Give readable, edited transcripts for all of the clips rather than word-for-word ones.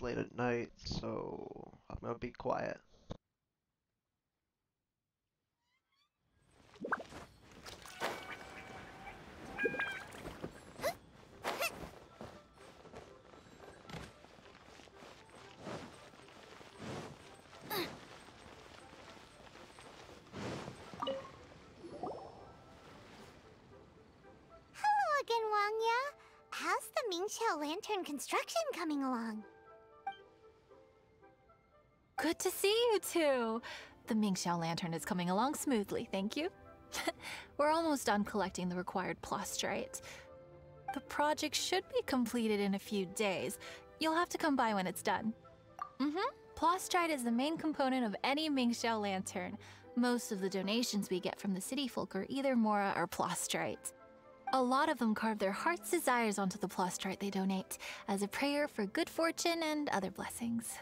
late at night, so I'm gonna be quiet. Hello again, Wangya. How's the Mingxiao lantern construction coming along? Good to see you two. The Mingxiao lantern is coming along smoothly, thank you. We're almost done collecting the required plastrite. The project should be completed in a few days. You'll have to come by when it's done. Plastrite is the main component of any Mingxiao lantern. Most of the donations we get from the city folk are either mora or plastrite. A lot of them carve their heart's desires onto the plastrite they donate as a prayer for good fortune and other blessings.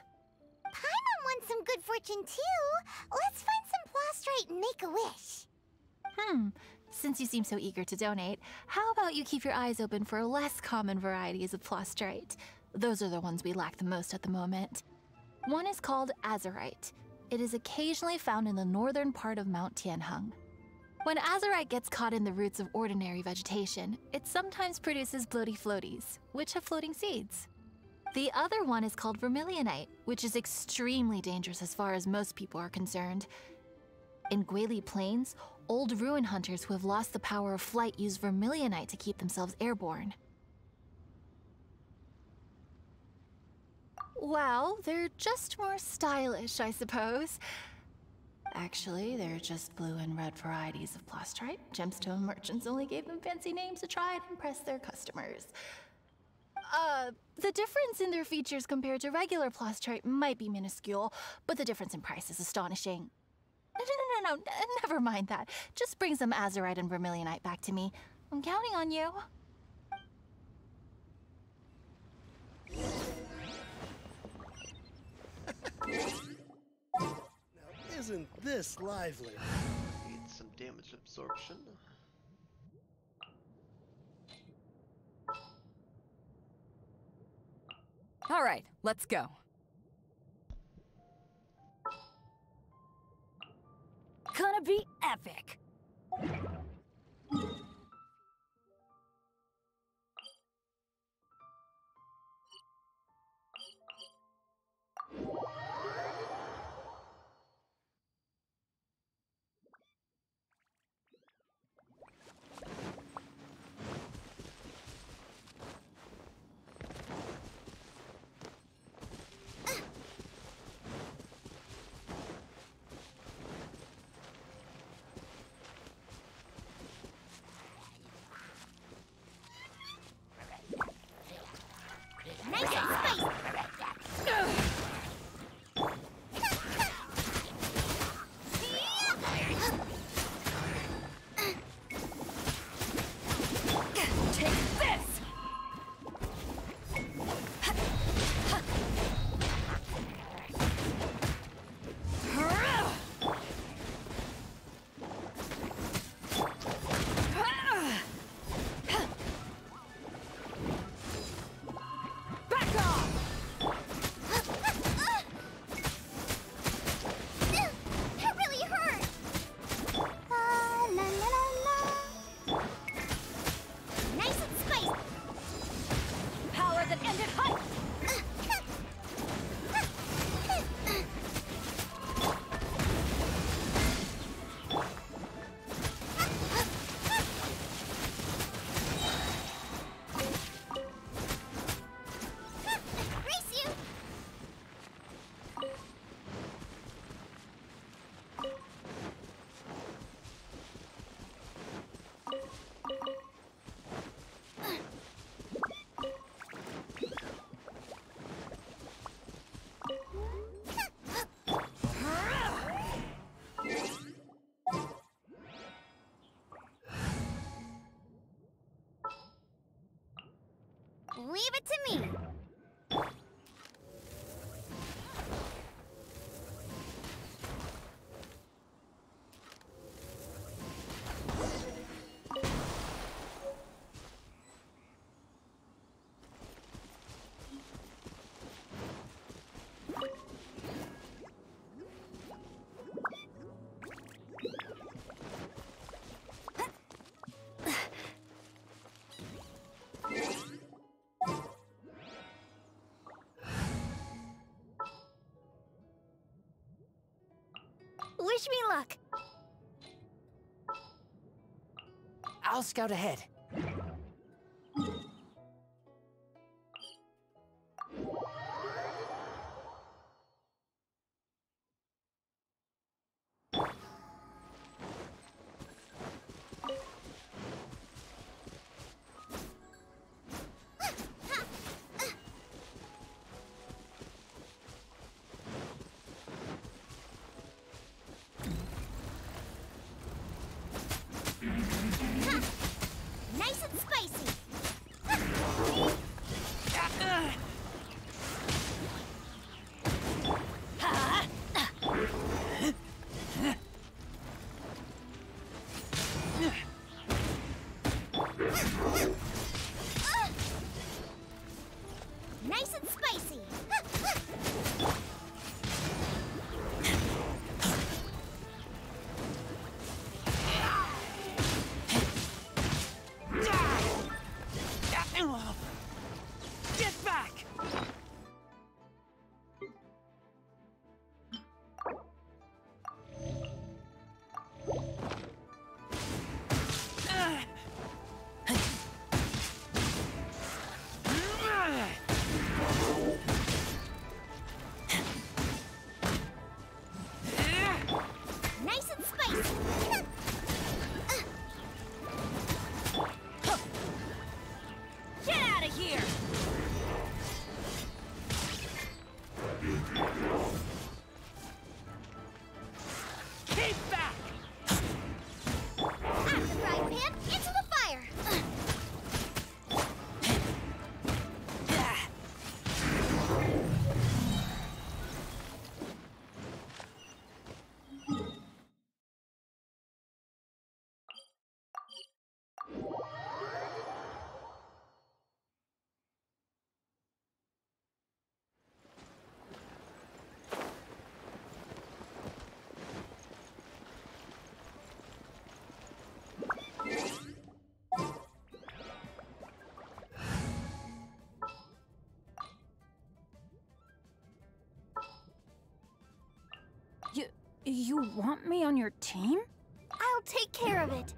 Paimon wants some good fortune too. Let's find some plastrite and make a wish. Since you seem so eager to donate, how about you keep your eyes open for less common varieties of plastrite? Those are the ones we lack the most at the moment. One is called azurite. It is occasionally found in the northern part of Mount Tianheng. When azurite gets caught in the roots of ordinary vegetation, it sometimes produces bloaty floaties, which have floating seeds. The other one is called vermilionite, which is extremely dangerous as far as most people are concerned. In Guili Plains, old ruin hunters who have lost the power of flight use vermilionite to keep themselves airborne. Well, they're just more stylish, I suppose. Actually, they're just blue and red varieties of plastrite. Gemstone merchants only gave them fancy names to try and impress their customers. The difference in their features compared to regular plastrite might be minuscule, but the difference in price is astonishing. No, never mind that. Just bring some azurite and vermilionite back to me. I'm counting on you. Now, isn't this lively? Need some damage absorption. All right, let's go. Gonna be epic. Nice and spicy. Take this! Back off! That really hurt. La la la la. Nice and spicy. Power that ended height! Race you. Leave it to me. Wish me luck. I'll scout ahead. Nice and spicy. Nice and spicy. Get back! Nice and spicy. Get out of here! Keep back! Out of the frying pan, into the fire. You want me on your team? I'll take care of it.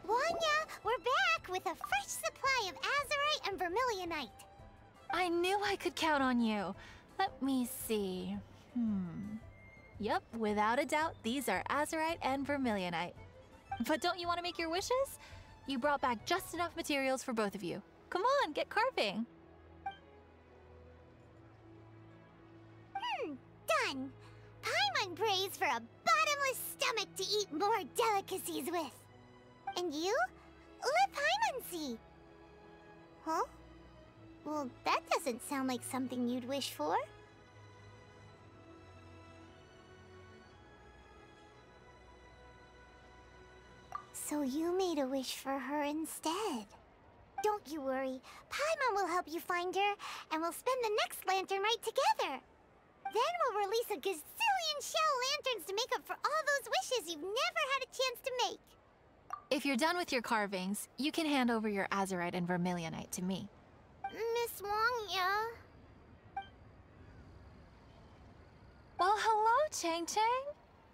Wanya, we're back with a fresh supply of azurite and vermilionite. I knew I could count on you. Let me see. Yep, without a doubt, these are azurite and vermilionite. But don't you want to make your wishes? You brought back just enough materials for both of you. Come on, get carving. Done. Paimon prays for a bottomless stomach to eat more delicacies with. And you? Let Paimon see. Huh? Well, that doesn't sound like something you'd wish for. So you made a wish for her instead. Don't you worry. Paimon will help you find her, and we'll spend the next lantern right together. Then we'll release a gazillion shell lanterns to make up for all those wishes you've never had a chance to make. If you're done with your carvings, you can hand over your azurite and vermilionite to me. Miss Wangya. Well, hello, Chang Chang.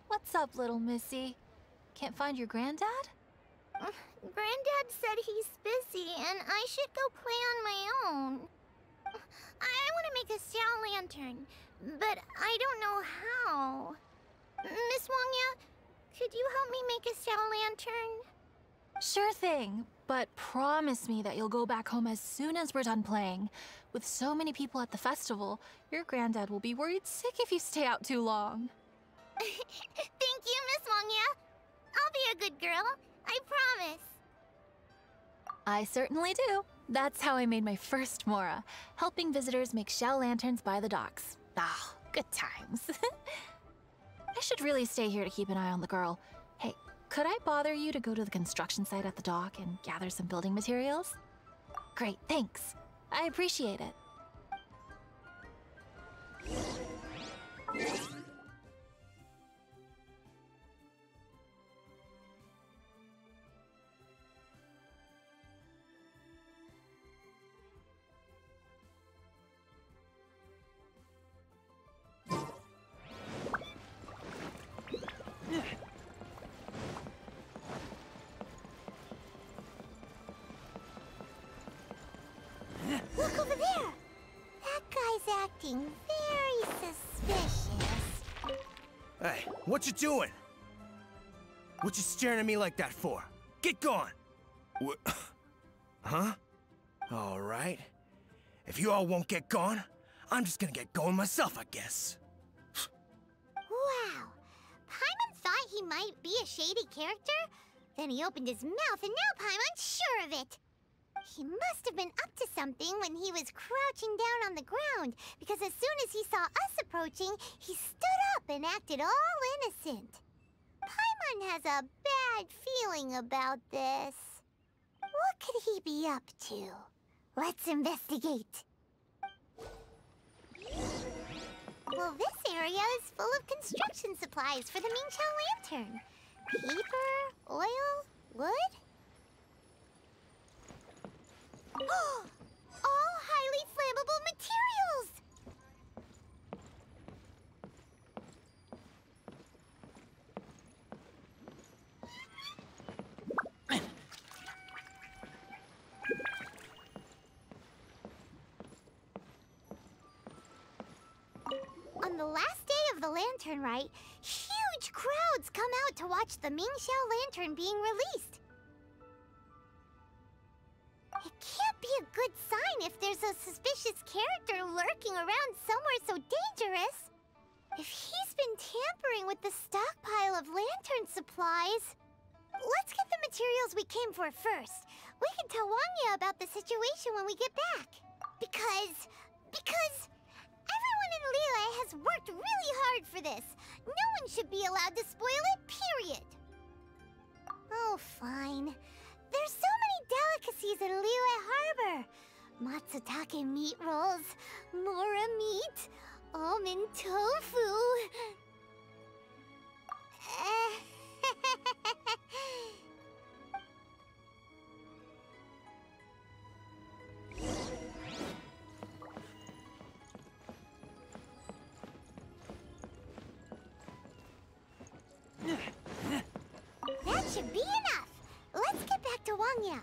What's up, little missy? Can't find your granddad? Granddad said he's busy and I should go play on my own. I want to make a shell lantern, but I don't know how. Miss Wangya, could you help me make a shell lantern? Sure thing, but promise me that you'll go back home as soon as we're done playing. With so many people at the festival, your granddad will be worried sick if you stay out too long. Thank you, Miss Wangya. I'll be a good girl. I promise. I certainly do. That's how I made my first Mora, helping visitors make shell lanterns by the docks. Ah, good times. I should really stay here to keep an eye on the girl. Hey, could I bother you to go to the construction site at the dock and gather some building materials? Great, thanks. I appreciate it. What you doing? What you staring at me like that for? Get gone! Huh? All right. If you all won't get gone, I'm just gonna get going myself, I guess. Wow. Paimon thought he might be a shady character? Then he opened his mouth and now Paimon's sure of it. He must have been up to something when he was crouching down on the ground, because as soon as he saw us approaching, he stood up and acted all innocent. Paimon has a bad feeling about this. What could he be up to? Let's investigate. Well, this area is full of construction supplies for the Mingqiao lantern. Paper, oil, wood. All highly flammable materials! On the last day of the Lantern Rite, huge crowds come out to watch the Mingqiao lantern being released. It can't be a good sign if there's a suspicious character lurking around somewhere so dangerous. If he's been tampering with the stockpile of lantern supplies... Let's get the materials we came for first. We can tell Wangya about the situation when we get back. Because everyone in Liyue has worked really hard for this. No one should be allowed to spoil it, period. Oh, fine. There's so many delicacies in Liyue Harbor. Matsutake meat rolls, mora meat, almond tofu. That should be enough. Let's get back to Wangya.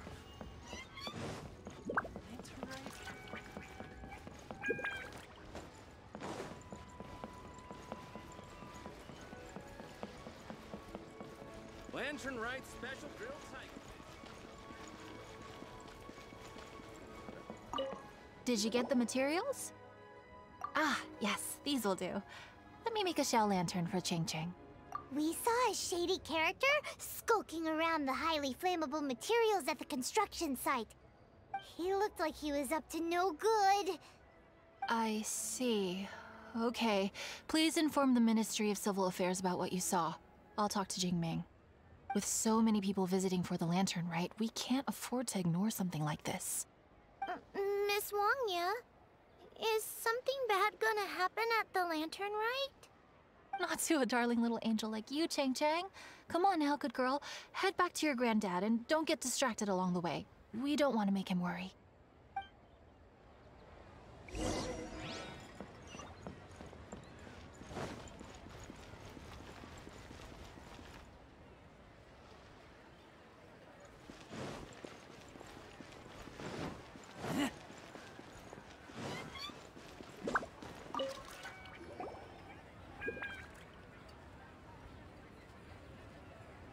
Lantern Rite special drill type. Did you get the materials? Ah, yes, these will do. Let me make a shell lantern for Ching Ching. We saw a shady character skulking around the highly flammable materials at the construction site. He looked like he was up to no good. I see. Okay. Please inform the Ministry of Civil Affairs about what you saw. I'll talk to Jingming. With so many people visiting for the Lantern Rite, we can't afford to ignore something like this. Miss Wangya, is something bad gonna happen at the Lantern Rite? Not to a darling little angel like you, Chang Chang. Come on now, good girl. Head back to your granddad and don't get distracted along the way. We don't want to make him worry.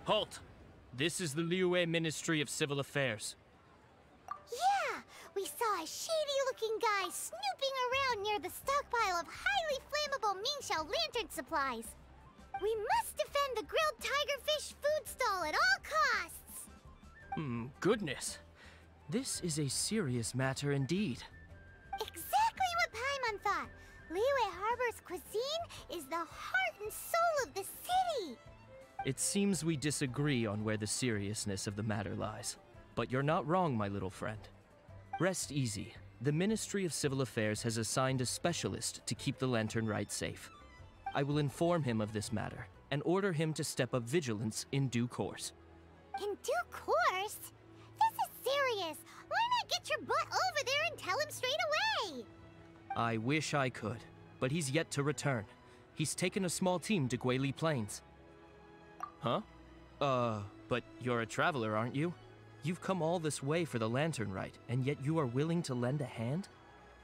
Halt! This is the Liyue Ministry of Civil Affairs. Yeah! We saw a shady-looking guy snooping around near the stockpile of highly flammable Mingqiao lantern supplies. We must defend the grilled tigerfish food stall at all costs! Goodness. This is a serious matter indeed. Exactly what Paimon thought! Liyue Harbor's cuisine is the heart and soul of the city! It seems we disagree on where the seriousness of the matter lies. But you're not wrong, my little friend. Rest easy. The Ministry of Civil Affairs has assigned a specialist to keep the Lantern Rite safe. I will inform him of this matter and order him to step up vigilance in due course. In due course? This is serious! Why not get your butt over there and tell him straight away? I wish I could, but he's yet to return. He's taken a small team to Guili Plains. Huh? But you're a traveler, aren't you? You've come all this way for the Lantern Rite, and yet you are willing to lend a hand?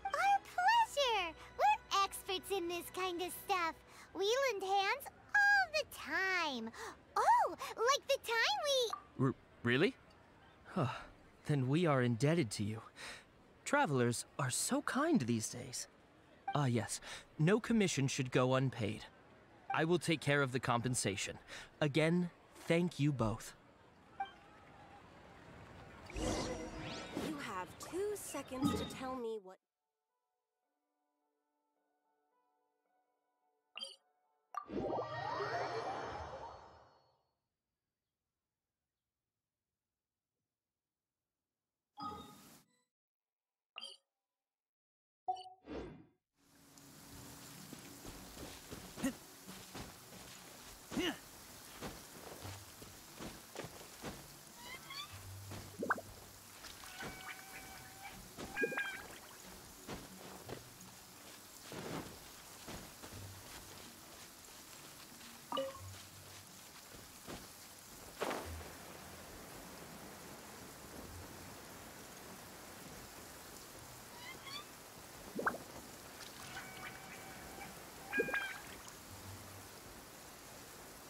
Our pleasure! We're experts in this kind of stuff. We lend hands all the time. Oh, like the time we... Really? Huh. Then we are indebted to you. Travelers are so kind these days. Ah, yes. No commission should go unpaid. I will take care of the compensation. Again, thank you both. You have 2 seconds to tell me what...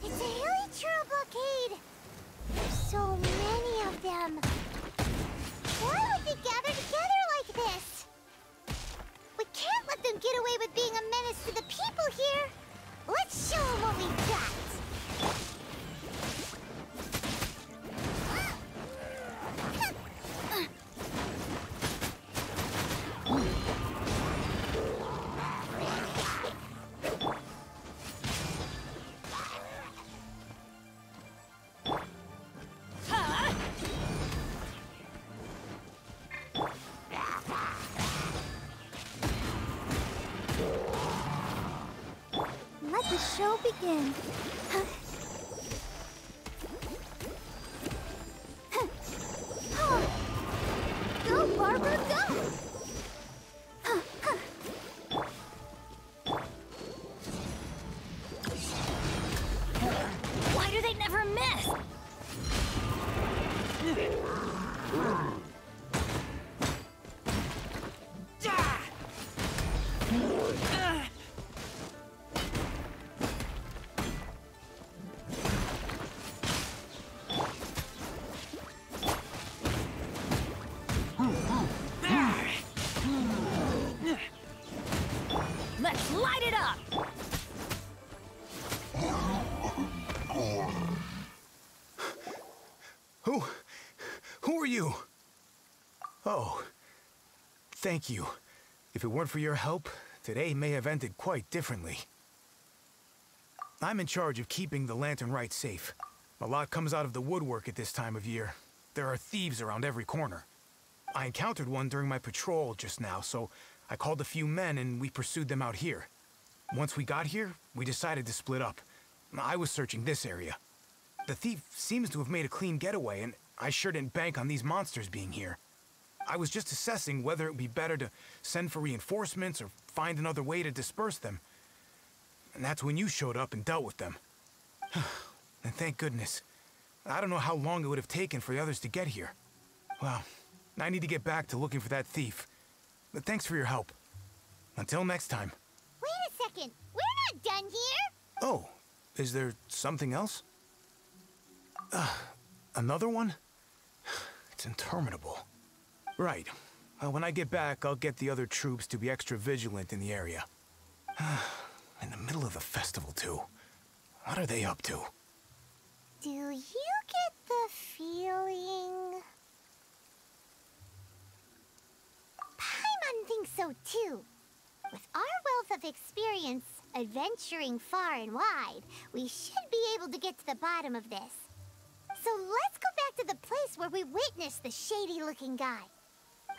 It's a hilly blockade! There's so many of them. Why would they gather together like this? We can't let them get away with being a menace to the people here. Let's show them what we've got. Let the show begin. Go, Barbara, go! Why do they never miss? Let's light it up! Who are you? Oh, thank you. If it weren't for your help, today may have ended quite differently. I'm in charge of keeping the Lantern Rite safe. A lot comes out of the woodwork at this time of year. There are thieves around every corner. I encountered one during my patrol just now, so I called a few men and we pursued them out here. Once we got here, we decided to split up. I was searching this area. The thief seems to have made a clean getaway, and I sure didn't bank on these monsters being here. I was just assessing whether it would be better to send for reinforcements or find another way to disperse them. And that's when you showed up and dealt with them. And thank goodness. I don't know how long it would have taken for the others to get here. Well, I need to get back to looking for that thief. But thanks for your help. Until next time. Wait a second. We're not done here. Oh, is there something else? Another one? It's interminable. Right. When I get back, I'll get the other troops to be extra vigilant in the area. In the middle of the festival, too. What are they up to? Do you get the feeling... Paimon thinks so too. With our wealth of experience adventuring far and wide, we should be able to get to the bottom of this. So let's go back to the place where we witnessed the shady-looking guy.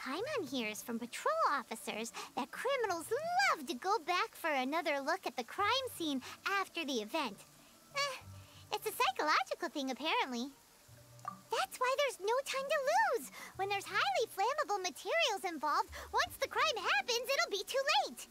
Paimon hears from patrol officers that criminals love to go back for another look at the crime scene after the event. It's a psychological thing, apparently. That's why there's no time to lose. When there's highly flammable materials involved, once the crime happens, it'll be too late.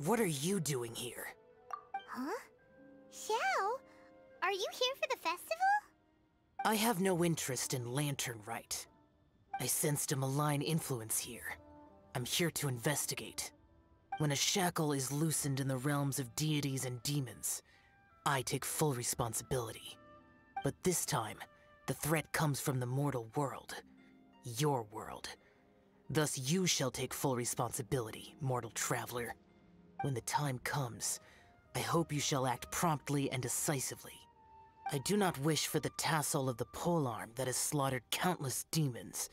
What are you doing here? Huh? Xiao, are you here for the festival? I have no interest in Lantern Rite. I sensed a malign influence here. I'm here to investigate. When a shackle is loosened in the realms of deities and demons, I take full responsibility. But this time, the threat comes from the mortal world. Your world. Thus you shall take full responsibility, mortal traveler. When the time comes, I hope you shall act promptly and decisively. I do not wish for the tassel of the polearm that has slaughtered countless demons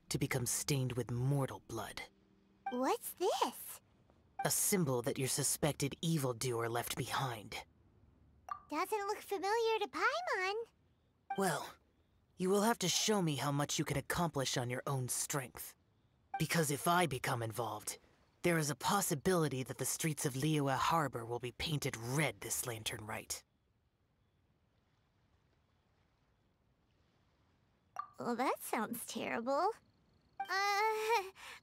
to become stained with mortal blood. What's this? A symbol that your suspected evildoer left behind. Doesn't look familiar to Paimon. Well, you will have to show me how much you can accomplish on your own strength. Because if I become involved, there is a possibility that the streets of Liyue Harbor will be painted red this Lantern Rite. Well, that sounds terrible.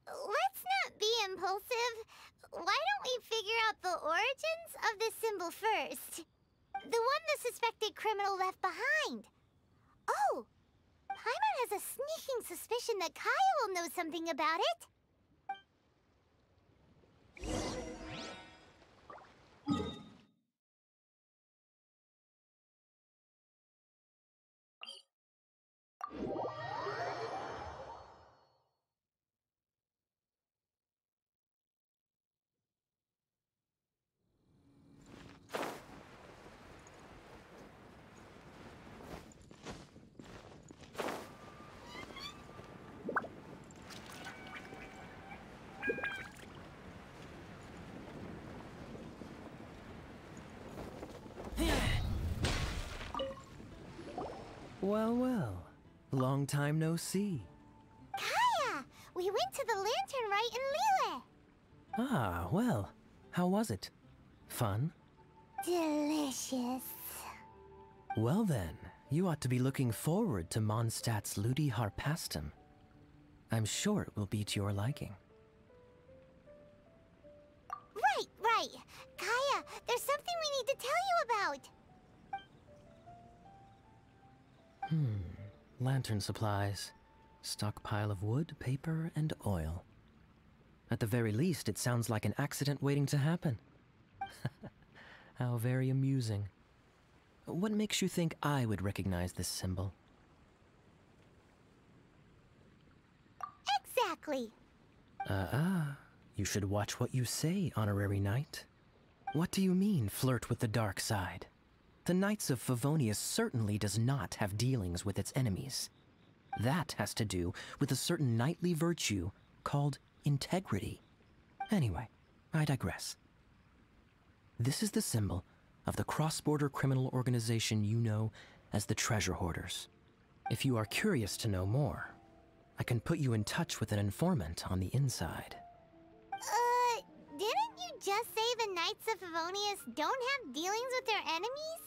Let's not be impulsive. Why don't we figure out the origins of this symbol first? The one the suspected criminal left behind. Oh! Paimon has a sneaking suspicion that Kaya will know something about it. Well, well. Long time no see. Kaya! We went to the Lantern Rite in Liyue. Ah, well. How was it? Fun? Delicious. Well then, you ought to be looking forward to Mondstadt's Ludi Harpastum. I'm sure it will be to your liking. Right. Kaya, there's something we need to tell you about. Lantern supplies. Stockpile of wood, paper, and oil. At the very least, it sounds like an accident waiting to happen. How very amusing. What makes you think I would recognize this symbol? Exactly. You should watch what you say, Honorary Knight. What do you mean, flirt with the dark side? The Knights of Favonius certainly does not have dealings with its enemies. That has to do with a certain knightly virtue called integrity. Anyway, I digress. This is the symbol of the cross-border criminal organization you know as the Treasure Hoarders. If you are curious to know more, I can put you in touch with an informant on the inside. Didn't you just say the Knights of Favonius don't have dealings with their enemies?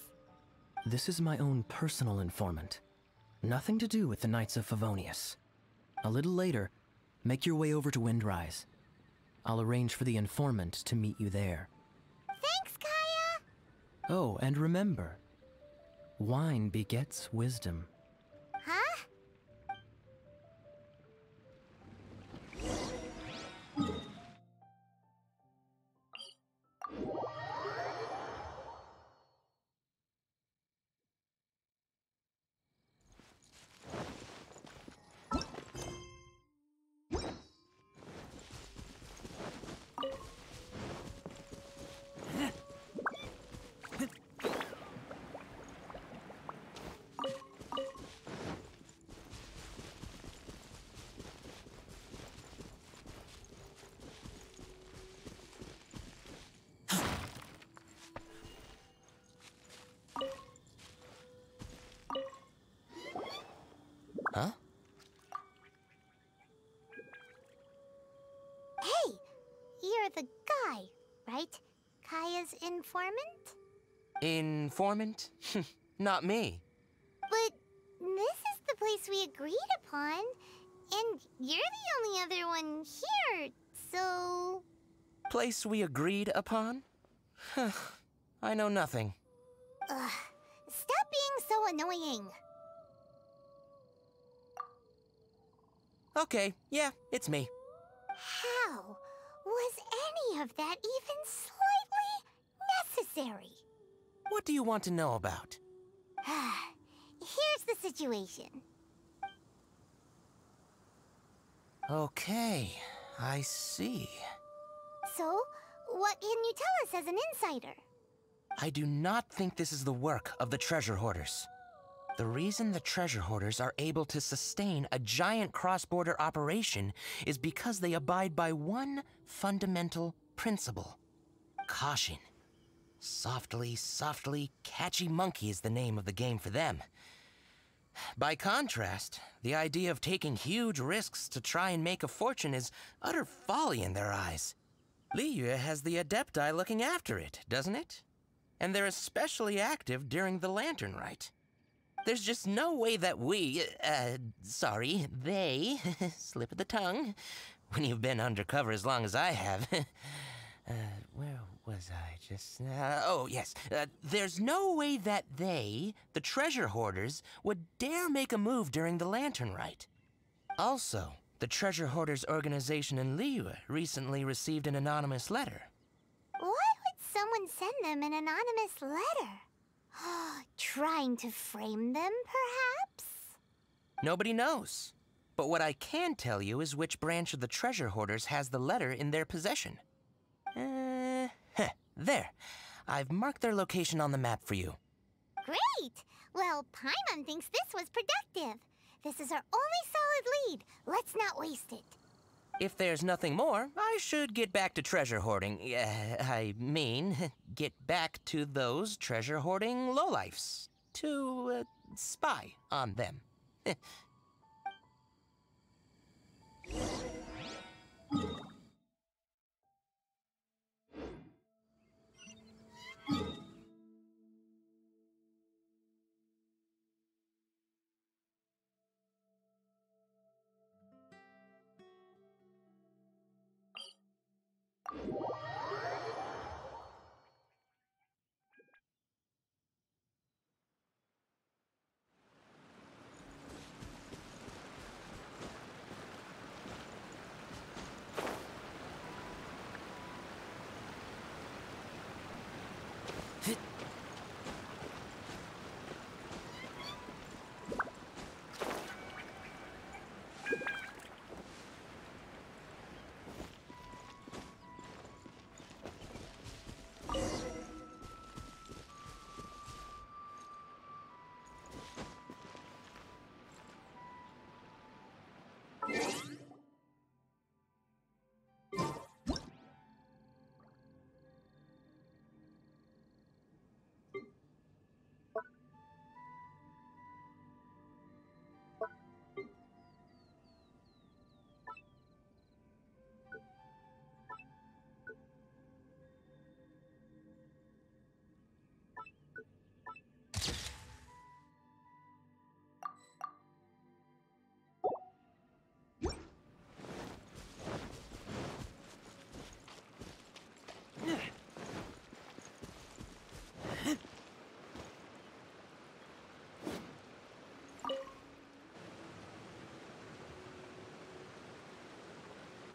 This is my own personal informant. Nothing to do with the Knights of Favonius. A little later, make your way over to Windrise. I'll arrange for the informant to meet you there. Thanks, Kaya! Oh, and remember, wine begets wisdom. Huh? Huh? Hey! You're the guy, right? Kaya's informant? Informant? Not me. But this is the place we agreed upon, and you're the only other one here, so... Place we agreed upon? I know nothing. Ugh. Stop being so annoying. Okay, yeah, it's me. How was any of that even slightly necessary? What do you want to know about? Here's the situation. Okay, I see. So, what can you tell us as an insider? I do not think this is the work of the treasure hoarders. The reason the treasure hoarders are able to sustain a giant cross-border operation is because they abide by one fundamental principle. Caution. Softly, softly, catchy monkey is the name of the game for them. By contrast, the idea of taking huge risks to try and make a fortune is utter folly in their eyes. Liyue has the Adepti looking after it, doesn't it? And they're especially active during the Lantern Rite. There's just no way that they, slip of the tongue, when you've been undercover as long as I have. Where was I just now? Oh, yes. There's no way that they, the treasure hoarders, would dare make a move during the Lantern Rite. Also, the treasure hoarders organization in Liyue recently received an anonymous letter. Why would someone send them an anonymous letter? Trying to frame them, perhaps? Nobody knows. But what I can tell you is which branch of the treasure hoarders has the letter in their possession. There. I've marked their location on the map for you. Great! Well, Paimon thinks this was productive. This is our only solid lead. Let's not waste it. If there's nothing more, I should get back to treasure hoarding. Get back to those treasure hoarding lowlifes. To, spy on them.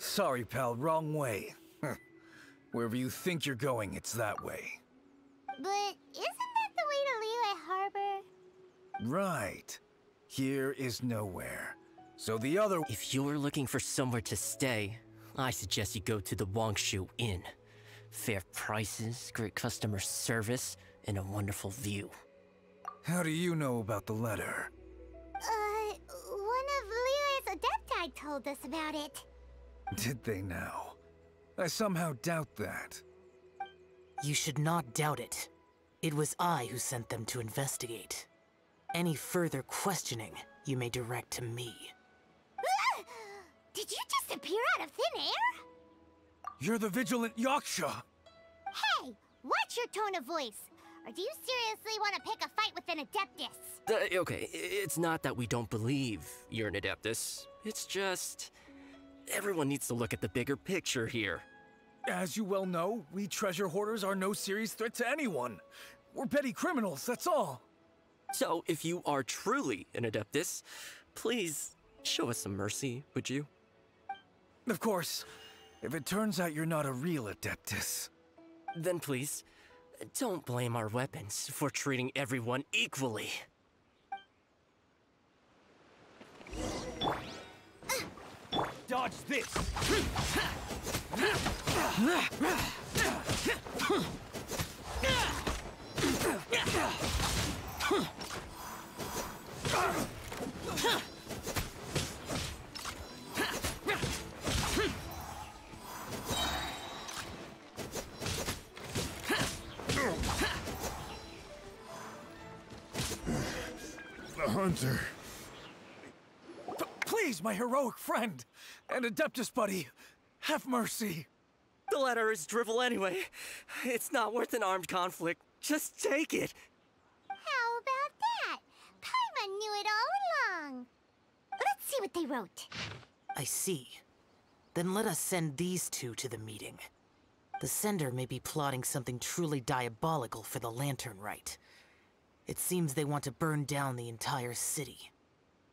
Sorry, pal, wrong way. Wherever you think you're going, it's that way. But isn't that the way to Liyue Harbor? Right. Here is nowhere. So the other— If you're looking for somewhere to stay, I suggest you go to the Wangshu Inn. Fair prices, great customer service, and a wonderful view. How do you know about the letter? One of Liyue's Adepti told us about it. Did they now? I somehow doubt that. You should not doubt it. It was I who sent them to investigate. Any further questioning, you may direct to me. Did you just appear out of thin air? You're the vigilant Yaksha! Hey, watch your tone of voice. Or do you seriously want to pick a fight with an Adeptus? Okay, it's not that we don't believe you're an Adeptus. It's just... everyone needs to look at the bigger picture here. As you well know, we treasure hoarders are no serious threat to anyone. We're petty criminals, that's all. So, if you are truly an Adeptus, please show us some mercy, would you? Of course. If it turns out you're not a real Adeptus. Then please, don't blame our weapons for treating everyone equally. Dodge this! The hunter. Please, my heroic friend and Adeptus buddy, have mercy. The letter is drivel anyway. It's not worth an armed conflict. Just take it. How about that? Paimon knew it all along. Let's see what they wrote. I see. Then let us send these two to the meeting. The sender may be plotting something truly diabolical for the Lantern Rite. It seems they want to burn down the entire city.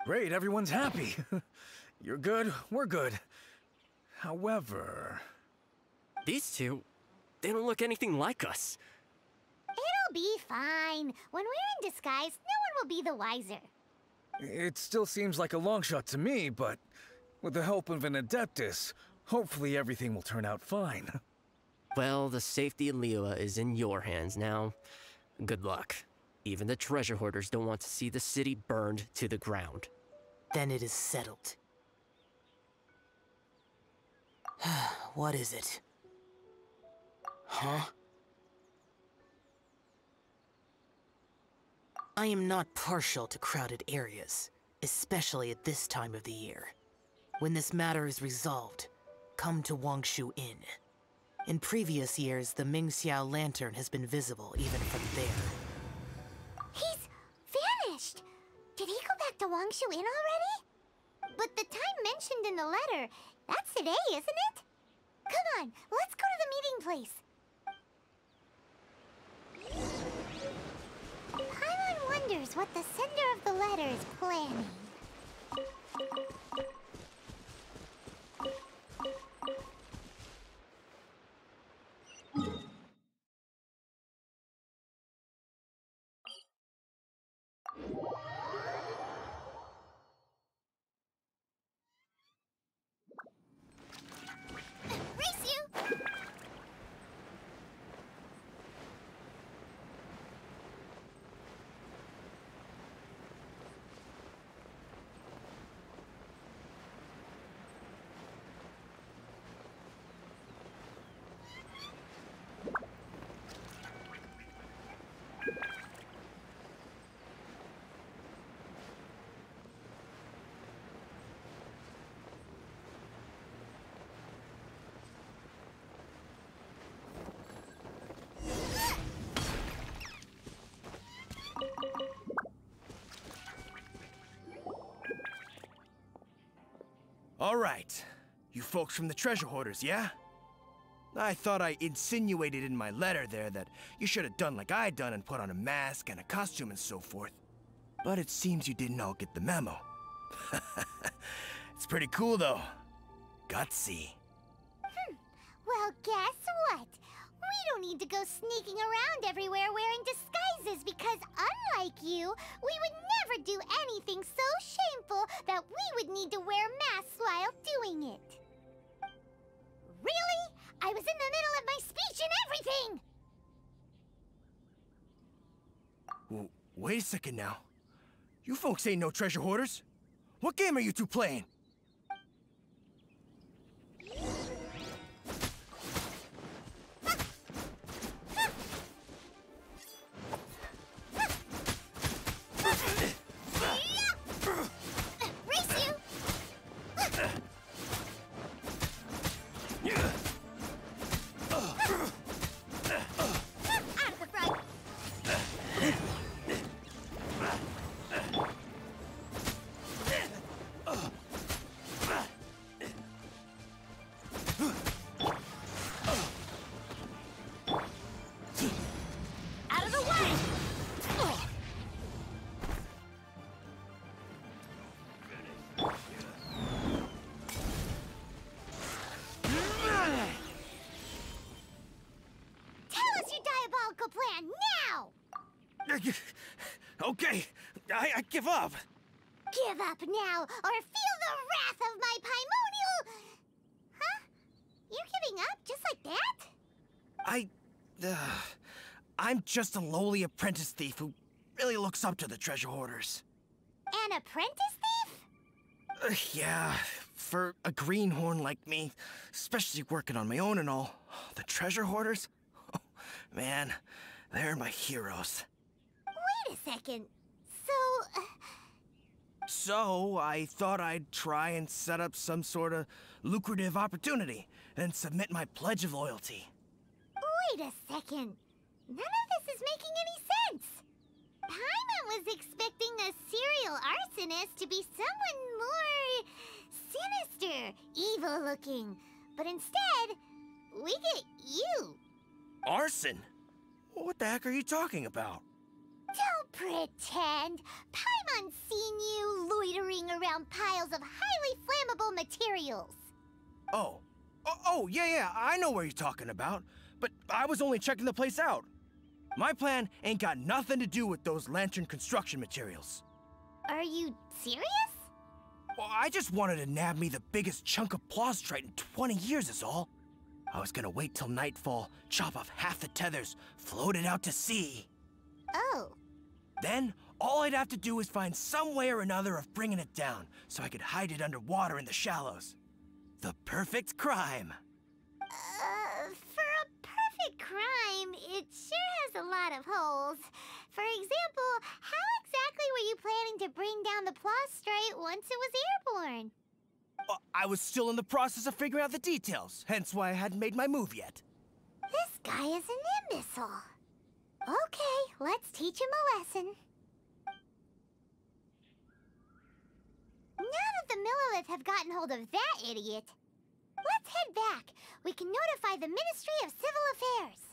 Great, everyone's happy. You're good, we're good. However... These two, they don't look anything like us. It'll be fine. When we're in disguise, no one will be the wiser. It still seems like a long shot to me, but with the help of an Adeptus, hopefully everything will turn out fine. Well, the safety of Liyue is in your hands now. Good luck. Even the treasure hoarders don't want to see the city burned to the ground. Then it is settled. What is it? Huh? I am not partial to crowded areas, especially at this time of the year. When this matter is resolved, come to Wangshu Inn. In previous years, the Mingxiao lantern has been visible even from there. He's vanished! Did he go back to Wangshu Inn already? But the time mentioned in the letter, that's today, isn't it? Come on, let's go to the meeting place. Paimon wonders what the sender of the letter is planning. Race you! All right. You folks from the treasure hoarders, yeah? I thought I insinuated in my letter there that you should have done like I done and put on a mask and a costume and so forth. But it seems you didn't all get the memo. It's pretty cool, though. Gutsy. Well, guess what? We don't need to go sneaking around everywhere wearing disguises because unlike you, we would never do anything so shameful that we would need to wear masks while doing it. Really? I was in the middle of my speech and everything! Wait a second now. You folks ain't no treasure hoarders. What game are you two playing? Okay, I give up. Give up now, or feel the wrath of my Paimonial... Huh? You're giving up just like that? I'm just a lowly apprentice thief who really looks up to the treasure hoarders. An apprentice thief? Yeah, for a greenhorn like me, especially working on my own and all, the treasure hoarders? Oh, man, they're my heroes. Wait a second. So, I thought I'd try and set up some sort of lucrative opportunity and submit my pledge of loyalty. Wait a second. None of this is making any sense. Paimon was expecting a serial arsonist to be someone more sinister, evil-looking. But instead, we get you. Arson? What the heck are you talking about? Don't pretend. Paimon's seen you loitering around piles of highly flammable materials. Oh, yeah, I know what you're talking about. But I was only checking the place out. My plan ain't got nothing to do with those lantern construction materials. Are you serious? Well, I just wanted to nab me the biggest chunk of plaustrite in 20 years is all. I was gonna wait till nightfall, chop off half the tethers, float it out to sea. Oh. Then, all I'd have to do is find some way or another of bringing it down, so I could hide it underwater in the shallows. The perfect crime. For a perfect crime, it sure has a lot of holes. For example, how exactly were you planning to bring down the plaustrite once it was airborne? Well, I was still in the process of figuring out the details, hence why I hadn't made my move yet. This guy is an imbecile. Okay, let's teach him a lesson. None of the Millilith have gotten hold of that idiot. Let's head back. We can notify the Ministry of Civil Affairs.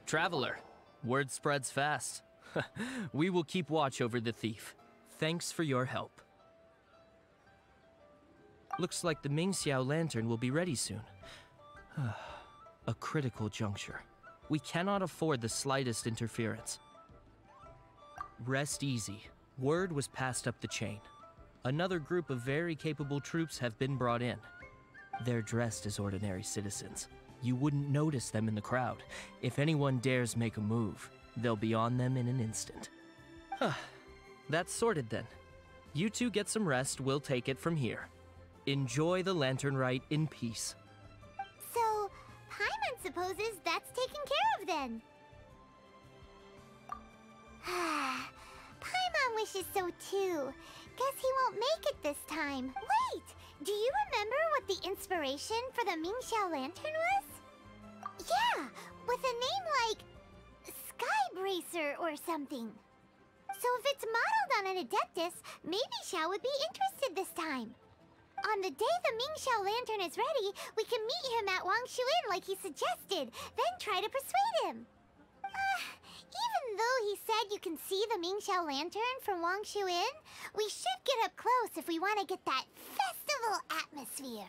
Traveler, word spreads fast. We will keep watch over the thief. Thanks for your help. Looks like the Mingxiao lantern will be ready soon. A critical juncture. We cannot afford the slightest interference. Rest easy. Word was passed up the chain. Another group of very capable troops have been brought in. They're dressed as ordinary citizens. You wouldn't notice them in the crowd. If anyone dares make a move, they'll be on them in an instant. That's sorted then. You two get some rest, we'll take it from here. Enjoy the lantern rite in peace. So, Paimon supposes that's taken care of then. Paimon wishes so too. Guess he won't make it this time. Wait! Do you remember what the inspiration for the Mingxiao lantern was? Yeah, with a name like Sky Bracer or something. So if it's modeled on an Adeptus, maybe Xiao would be interested this time. On the day the Mingxiao lantern is ready, we can meet him at Wangshuin like he suggested, then try to persuade him. Even though he said you can see the Mingxiao lantern from Wangshuin, we should get up close if we want to get that festival atmosphere.